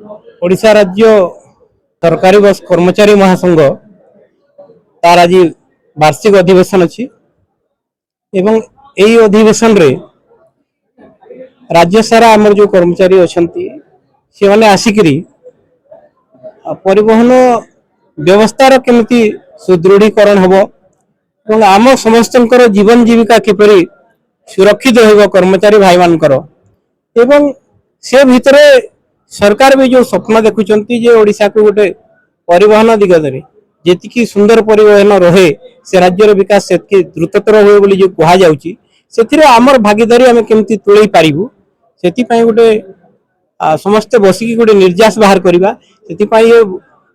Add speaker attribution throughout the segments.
Speaker 1: ओडिशा राज्य सरकारी बस कर्मचारी महासंघ तार आज वार्षिक अधिवेशन अच्छी एवं यही अधिवेशन रे राज्य सारा आमर जो कर्मचारी अच्छा से मैंने आसिकी परिवहन व्यवस्थार केमती सुदृढ़ीकरण हम और आम समस्त जीवन जीविका किपरि सुरक्षित हो कर्मचारी भाई मानकर एवं से भितर सरकार भी जो स्वप्न देखुंट ओडिशा को गोटे परिवहन दिगदे जी सुंदर परिवहन रहे से राज्यर विकास से द्रुततर हुए बोली जो कह जाऊँगी आमर भागीदारी आम केमती तुले पारू से गोटे समस्ते बसिकी गोटे निर्यास बाहर करवा से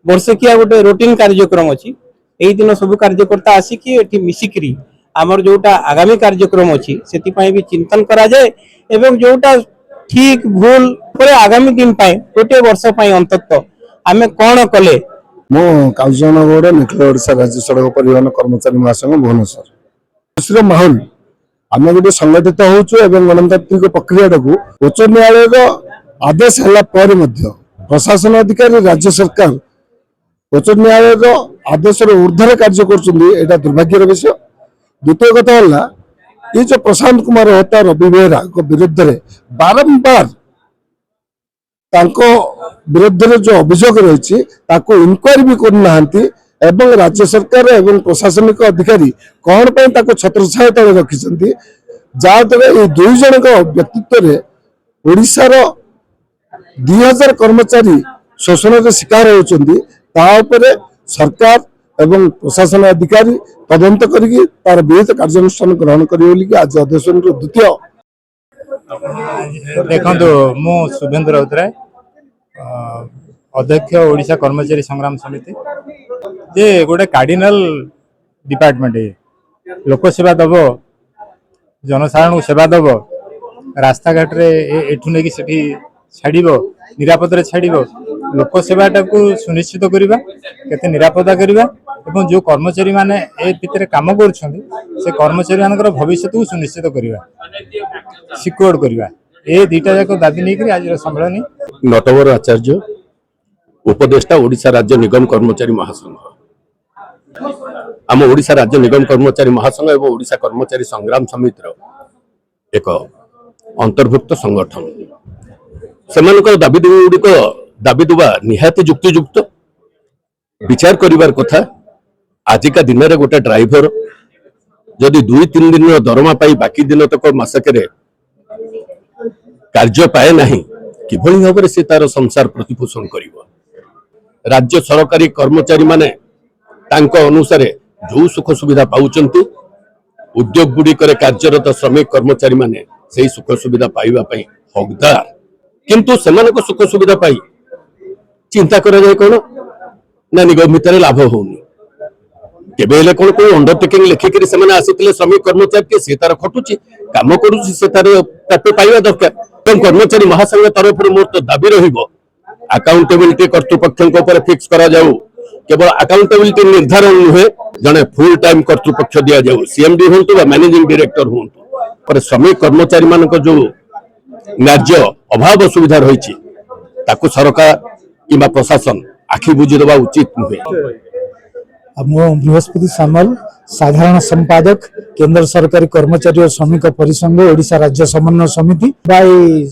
Speaker 1: वर्षकिया गोटे रूटीन कार्यक्रम अच्छी यही दिन सब कार्यकर्ता आसिकी मिसिकी आमर जोटा आगामी कार्यक्रम अच्छी से भी चिंतन करा जाए एवं जोटा ठीक भूल पर आगामी दिन गोटे वर्ष अंतत आम कौन कले
Speaker 2: मो काउजनगौड़ निखिल ओडिशा राज्य सड़क परिवहन कर्मचारी महासंघ भुवनेश्वर खुशी माहौल आम गोटे संगठित होचु गणतांत्रिक प्रक्रिया को उच्च न्यायालय आदेश है प्रशासन अधिकारी राज्य सरकार उच्च न्यायालय आदेश ऊर्धर कार्य कर दुर्भाग्यर विषय। द्वितीय कथा है ये जो प्रशांत कुमार होता रवि बेहरा विरुद्ध में बारंबार विरुद्ध में जो अभियोग रही इनक्वारी भी करना एवं राज्य सरकार एवं प्रशासनिक अधिकारी कौन पर छत्रछाया तले रखिंट जहाद्वारा ये दुई जन व्यक्तित्व ओडिशार 2000 कर्मचारी शोषण शिकार होती सरकार एवं प्रशासन अधिकारी तदंत करी तार विहित कार्यानुष्ठान ग्रहण करें आज अधिवेशन द्वितीय
Speaker 3: देखो मु शुभेंद्र राउतराय अध्यक्ष ओडिशा कर्मचारी संग्राम समिति जे गोटे कार्डिनाल डिपार्टमेंट लोक सेवा दब जनसाधारण सेवा दब रास्ता घाट रे एठू नहीं कि छाड़ निरापद छाड़ लोक सेवाटा को सुनिश्चित करवा केते निरापदा करवा एवं जो कर्मचारी माने ए भितर काम कर कर्मचारी मान भविष्य को सुनिश्चित करवा सिक्योर करवा ए दुईटा जाक दाबी नहीं आज सम्मेलन
Speaker 4: नटवर आचार्य उपदेष्टा ओडिशा राज्य निगम कर्मचारी महासंघ आम ओडिशा राज्य निगम कर्मचारी महासंघ एवं ओडिशा कर्मचारी संग्राम समितिर एक अंतर्भुक्त संगठन से दाबी दुआ निहाती युक्तियुक्त विचार करिवार कथा आजिका दिन में गोटे ड्राइवर जदि 2-3 दिन दरमा पाई बाकी दिन तक मासक कार्य पाए नहीं किभली भाव से तार संसार प्रतिपोषण करिवो। राज्य सरकारी कर्मचारी माने तांको अनुसार जो सुख सुविधा पाउचंती उद्योग गुड़िकर कार्यरत श्रमिक कर्मचारी माने से सुख सुविधा पाइबा पई हकदार किंतु सेमानक सुख सुविधा पाई चिंता करा जाए कौन ना निगम भितर लाभ होनी केबे कौन कोई अंडरटेकिंग लिखिक आसी श्रमिक कर्मचारी के सी तार खटुची काम करुची से तार प्राप्य पाइबा दरकार कर्मचारी महासंघ तरफ मोर तो दाबी रहिबो अकाउंटेबिलिटी कर्तृपक्ष फिक्स करा जाऊ केवल अकाउंटेबिलिटी निर्धारण नुहे जने फुल टाइम कर्तृपक्ष दिया जाऊ सीएमडी होंतु मैनेजिंग डायरेक्टर होंतु पर श्रमिक कर्मचारी मानक जो न्याय अभाव सुविधा रही सरकार कि प्रशासन आखि बुझी देवा उचित नुहे।
Speaker 5: बृहस्पति सामल साधारण संपादक केंद्र सरकारी कर्मचारी और श्रमिक परिसंघ ओडिशा राज्य समन्वय समिति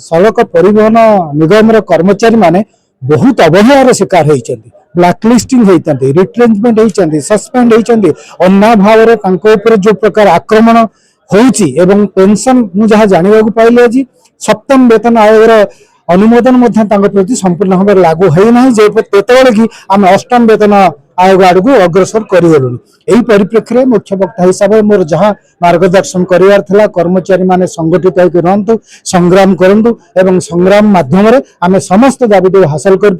Speaker 5: सड़क परिवहन निगम कर्मचारी माने बहुत अवहेलार शिकार होती ब्लैकलिस्टिंग होती रिट्रेंचमेंट होती सस्पेंड होती अन्ना भाव जो प्रकार आक्रमण होउची एवं पेंशन मु जहाँ जाना पाइली आज सप्तम वेतन आयोग अनुमोदन प्रति संपूर्ण भाव लागू होना जेतबे कि आम अष्टम वेतन आयोग आड़ को अग्रसर करगलु यही परिप्रेक्षी में मुख्य वक्ता हिसाब से मोर जहाँ मार्गदर्शन कर कर्मचारी माने संगठित होकर रहतु संग्राम करूँ एवं संग्राम माध्यम आम समस्त दाबी हासिल कर